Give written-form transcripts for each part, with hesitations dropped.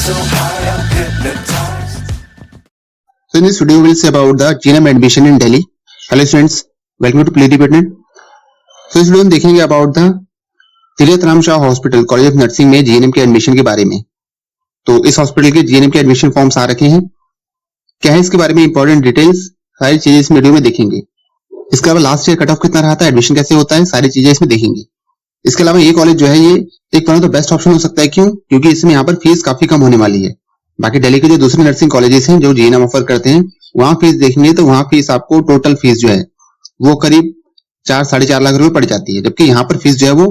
So in this video we will say about the GNM admission in Delhi. Hello students, welcome to Play Department. So इस video में देखेंगे about the Tirath Ram Shah hospital college of nursing में GNM के admission के बारे में. तो इस हॉस्पिटल के GNM के एडमिशन फॉर्म्स आ रखे हैं. क्या है इसके बारे में इंपॉर्टेंट डिटेल्स, सारी चीजें इस वीडियो में देखेंगे. इसके अलावा लास्ट ईयर कट ऑफ कितना रहा था, एडमिशन कैसे होता है, सारी चीजें इसमें देखेंगे. इसके अलावा ये कॉलेज जो है ये एक one of the best option हो सकता है. क्यों? क्योंकि इसमें यहाँ पर फीस काफी कम होने वाली है. बाकी दिल्ली के जो दूसरे नर्सिंग कॉलेजेस हैं जो GNM ऑफर करते हैं, वहां फीस देखेंगे तो वहां फीस आपको टोटल फीस जो है वो करीब 4-4.5 लाख रुपए पड़ जाती है, जबकि यहाँ पर फीस जो है वो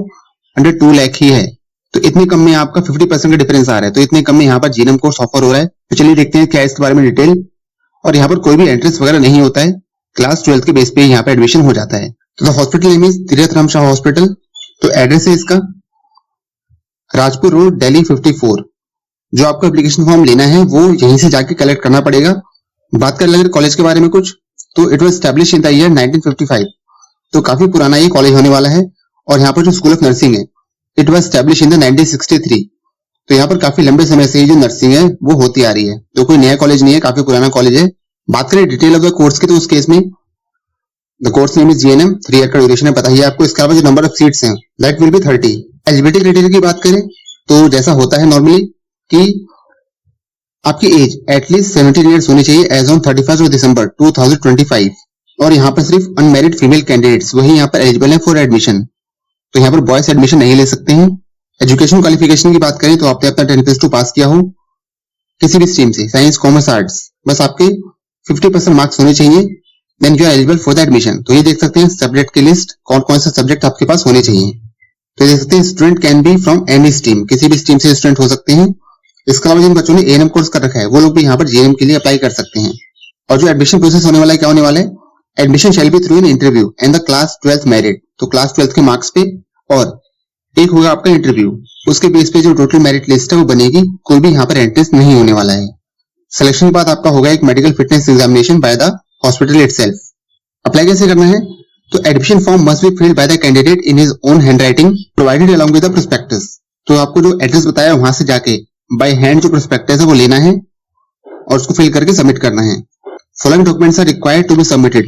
अंडर 2 लाख ही है. तो इतनी कम में आपका 50% का डिफरेंस आ रहा है. तो इतने कम में यहाँ पर GNM कोर्स ऑफर हो रहा है. तो चलिए देखते हैं क्या है इसके बारे में डिटेल. और यहाँ पर कोई भी एंट्रेंस वगैरह नहीं होता है, क्लास 12 के बेस पे यहाँ पे एडमिशन हो जाता है. तो hospital name is Tirath Ram Shah hospital. तो एड्रेस है इसका राजपुर रोड, दिल्ली 54. जो आपको एप्लीकेशन फॉर्म लेना है वो यहीं से जाके कलेक्ट करना पड़ेगा. बात कर लगे कॉलेज के बारे में कुछ, तो it was establish in the year 1955. तो काफी पुराना ये कॉलेज होने वाला है. और यहाँ पर जो स्कूल ऑफ नर्सिंग है it was establish in the 1963. तो यहाँ पर काफी लंबे समय से जो नर्सिंग है वो होती आ रही है. तो कोई नया कॉलेज नहीं है, काफी पुराना कॉलेज है. बात करें डिटेल ऑफ द कोर्स की, तो उस केस में the course name is GNM. 3 year का ड्यूरेशन है, पता ही आपको. इसके अलावा जो नंबर ऑफ सीट्स हैं that will be 30. Eligibility criteria की बात करें तो जैसा होता है नॉर्मली कि आपकी एज एटलीस्ट 17 ईयर्स होनी चाहिए एज ऑन 31 दिसंबर 2025. और यहाँ पर सिर्फ अनमैरिड फीमेल कैंडिडेट्स वही यहाँ पर एलिजिबल है फॉर एडमिशन. तो यहाँ पर बॉयज एडमिशन नहीं ले सकते हैं. एजुकेशन क्वालिफिकेशन की बात करें तो आपने अपना 10+2 पास किया हो किसी भी स्ट्रीम से, साइंस कॉमर्स आर्ट्स, बस आपके 50% मार्क्स होने चाहिए, then you are eligible for the admission. तो ये देख सकते हैं सब्जेक्ट की लिस्ट, कौन कौन से सब्जेक्ट आपके पास होने चाहिए. तो देख सकते हैं student can be from any stream, किसी भी स्ट्रीम से स्टूडेंट हो सकते हैं. इसके अलावा जिन बच्चों ने ANM कोर्स कर रखा है वो लोग भी यहाँ पर GNM के लिए अप्लाई कर सकते हैं. और जो एडमिशन प्रोसेस होने वाला है, क्या होने वाला है, admission shall be through an interview and the class 12th merit. तो क्लास 12th के मार्क्स पे और एक होगा आपका इंटरव्यू, उसके बेस पे जो टोटल मेरिट लिस्ट है वो बनेगी. कोई भी यहाँ पर एंट्रेंस नहीं होने वाला है. सिलेक्शन के बाद आपका होगा एक medical fitness examination by the hospital itself. Apply कैसे करना है, तो admission form must be filled by the candidate in his own handwriting provided along with the prospectus. तो आपको जो एड्रेस बताया वहां से जाके बाय हैंड जो प्रोस्पेक्टस है वो लेना है और उसको फिल करके सबमिट करना है. Following documents are required to be submitted.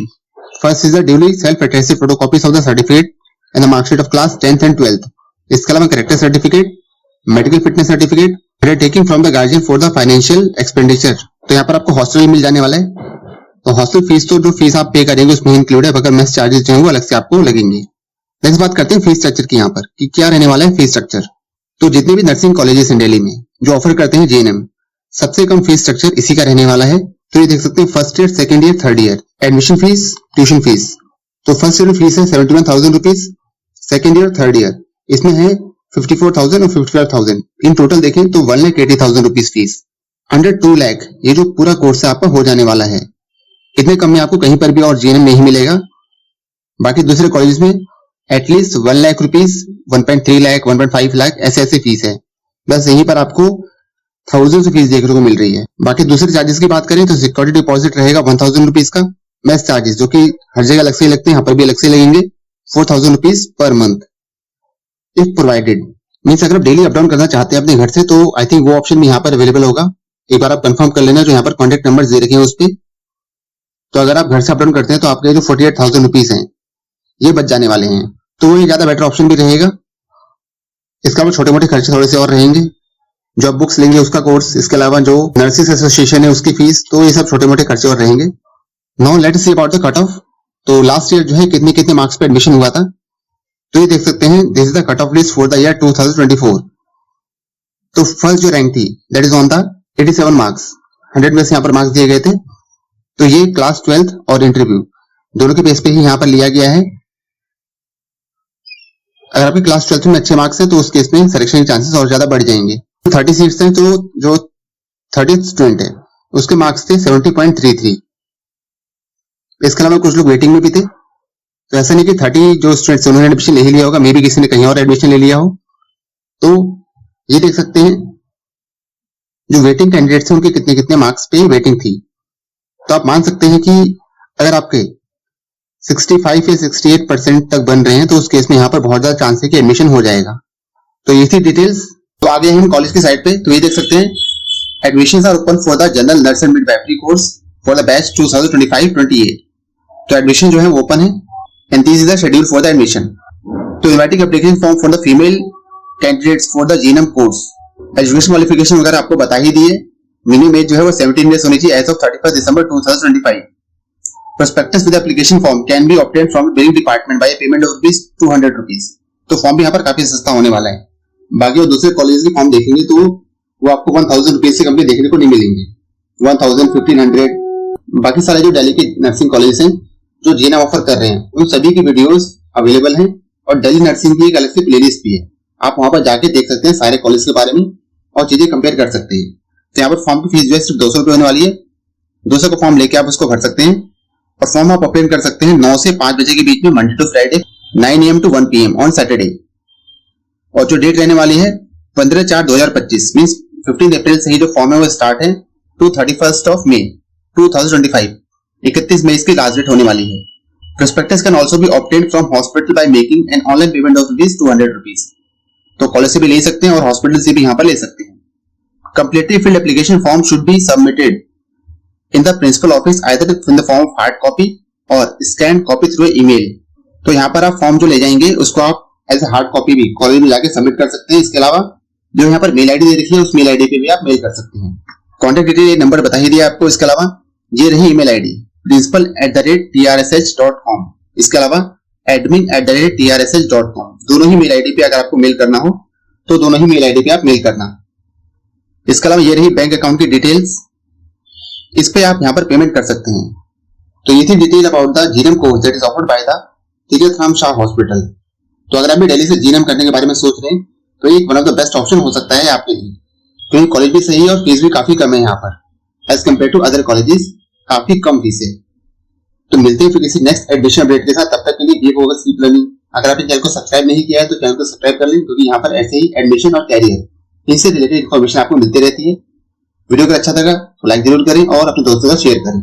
First is the duly self attested photocopies of the certificate and the marksheet of class 10th and 12th. इसके अलावा character certificate, medical fitness certificate, taking from the guardian for the financial expenditure. तो यहाँ पर आपको hostel मिल जाने वाला है. तो हॉस्टल फीस तो जो फीस आप पे करेंगे उसमें इंक्लूड है, अगर मेस चार्जेस जो है वो अलग से आपको लगेंगे. नेक्स्ट बात करते हैं फीस स्ट्रक्चर की यहाँ पर कि क्या रहने वाला है फीस स्ट्रक्चर. तो जितने भी नर्सिंग कॉलेजेस हैं दिल्ली में जो ऑफर करते हैं GNM, सबसे कम फीस स्ट्रक्चर इसी का रहने वाला है. तो ये देख सकते हैं first year, second year, third year admission fees, tuition fees. तो फर्स्ट ईयर फीस है 71,000 rupees, second year, third year इसमें है 54,000 और 55,000. इन टोटल देखें तो 1,80,000 रुपीज फीस. अंडर 2 लाख ये जो पूरा कोर्स है आपका हो जाने वाला है. इतने कम में आपको कहीं पर भी और GNM नहीं मिलेगा. बाकी दूसरे कॉलेज में एटलीस्ट 1 लाख रुपीज, 1.3 लाख, 1.5 लाख ऐसे फीस है. बस यहीं पर आपको थाउजेंड फीस देखने को मिल रही है. बाकी दूसरे चार्जेस की बात करें तो सिक्योरिटी डिपॉजिट रहेगा 1,000 रुपीज का. मेस चार्जेस जो कि हर जगह अलग से लगते हैं, यहाँ पर भी अलग से लगेंगे 4,000 rupees per month if provided. Means अगर आप डेली अपडाउन करना चाहते हैं अपने घर से तो आई थिंक वो ऑप्शन भी यहाँ पर अवेलेबल होगा. एक बार आप कंफर्म कर लेना. जो यहाँ पर कॉन्टेक्ट नंबर दे रखे हैं उस पर, तो अगर आप घर से अपडाउन करते हैं तो आपके जो 48,000 रुपीज हैं ये बच जाने वाले हैं. तो ये ज्यादा बेटर ऑप्शन भी रहेगा. इसका वो छोटे मोटे खर्चे थोड़े से और रहेंगे. जो आप बुक्स लेंगे उसका कोर्स, इसके अलावा जो नर्सिस एसोसिएशन है उसकी फीस, तो ये सब छोटे मोटे खर्चे और रहेंगे. Now let's see about the cut off. तो लास्ट ईयर जो है कितने कितने मार्क्स पे एडमिशन हुआ था, तो ये देख सकते हैं this is the cut off list for the year 2024. तो फर्स्ट जो रैंक थी that is on the 87 marks. 100 में से यहाँ पर मार्क्स दिए गए थे. तो ये क्लास 12th और इंटरव्यू दोनों के बेस पे ही यहाँ पर लिया गया है. अगर आपके क्लास 12th में अच्छे मार्क्स हैं तो उस केस में सिलेक्शन के चांसेस और ज्यादा बढ़ जाएंगे. 30 सीट्स हैं, तो जो 30th स्टूडेंट है उसके मार्क्स थे 70.33. इसके अलावा कुछ लोग वेटिंग में भी थे. तो ऐसा नहीं कि 30 जो स्टूडेंट्स उन्होंने एडमिशन ले ही लिया होगा, मे भी किसी ने कहीं और एडमिशन ले लिया हो. तो ये देख सकते हैं जो वेटिंग कैंडिडेट्स हैं उनके कितने कितने मार्क्स पे वेटिंग थी. तो आप मान सकते हैं कि अगर आपके 65 या 68% तक बन रहे हैं तो उस केस में यहाँ पर बहुत ज्यादा चांस है कि एडमिशन हो जाएगा. तो ये थी डिटेल्स. तो आगे हम कॉलेज की साइड पे, तो ये देख सकते हैं Admissions are open for the general nurse and midwifery course for the batch 2025-28. तो एडमिशन जो है वो ओपन है and this is the schedule for the admission. तो inviting application form for the female candidates for the GNM course. Education qualification वगैरह आपको बता ही दिए. मिनिमम एज जो है वो 17 इयर्स होनी चाहिए as of 31 December 2025. Prospectus with application form can be obtained from the billing department by a payment of ₹200. तो फॉर्म भी यहाँ पर काफी सस्ता होने वाला है. बाकी और दूसरे कॉलेज के फॉर्म देखेंगे तो वो आपको ₹1000 से कम देखने को नहीं मिलेंगे. 1000, 1500. बाकी सारे जो दिल्ली के नर्सिंग कॉलेज हैं जो जीएनएम ऑफर कर रहे हैं उन सभी की वीडियोस अवेलेबल हैं और दिल्ली नर्सिंग की एक अलग से प्लेलिस्ट भी है. आप वहां पर जाके देख सकते हैं सारे कॉलेज के बारे में और चीजें कंपेयर कर सकते हैं. तो यहाँ पर फॉर्म की फीस जो है सिर्फ ₹200 होने वाली है. 200 का फॉर्म लेके आप उसको भर सकते हैं और फॉर्म आप अपलोड कर सकते हैं 9 से 5 बजे के बीच में Monday to Friday 9 AM to 1 PM on Saturday. और जो डेट रहने वाली है 15/4/2025 मींस 15 अप्रैल से ही जो फॉर्म है वो स्टार्ट है टू 31 May 2025. 31 मई इसकी लास्ट डेट होने वाली है. Prospectus can also be obtained from hospital by making an online payment of ₹200. तो कॉलेज से भी ले सकते हैं और हॉस्पिटल से भी यहाँ पर ले सकते हैं. Completely filled application form should be submitted in the principal office either in the form of hard copy or scanned copy through email. तो यहाँ पर आप फॉर्म जो ले जाएंगे उसको आप एज ए हार्ड कॉपी भी कॉलेज में जाके सबमिट कर सकते हैं. इसके अलावा जो यहाँ पर मेल आईडी दे रखी है उस मेल आईडी पे भी आप मेल कर सकते हैं. कॉन्टेक्ट डिटेल नंबर बता ही दिया आपको. इसके अलावा ये रही ईमेल आईडी principal@trsh.com. इसके अलावा admin@trsh.com. दोनों ही मेल आईडी पे अगर आपको मेल करना हो तो दोनों ही मेल आईडी पे आप मेल करना. इसके अलावा ये रही बैंक अकाउंट की डिटेल्स. इस पे आप यहाँ पर पेमेंट कर सकते हैं. तो ये थी detail about the GNM course that is offered by the Tirath Ram Shah hospital. तो अगर आप भी दिल्ली से जीएनएम करने के बारे में सोच रहे हैं तो ये one of the best option हो सकता है आपके लिए. क्योंकि कॉलेज भी सही है और फीस भी काफी कम है यहाँ पर as compared to other colleges. काफी कम फीस है. तो मिलते हैं फिर किसी नेक्स्ट एडमिशन अपडेट के साथ. तब तक के लिए कीप होगा कीप लर्निंग. अगर आपने चैनल को सब्सक्राइब नहीं किया है तो चैनल को सब्सक्राइब कर लें क्योंकि यहाँ पर ऐसे ही एडमिशन और कैरियर इनसे रिलेटेड इन्फॉर्मेशन आपको मिलती रहती है. वीडियो अगर अच्छा लगा तो लाइक जरूर करें और अपने दोस्तों का शेयर करें.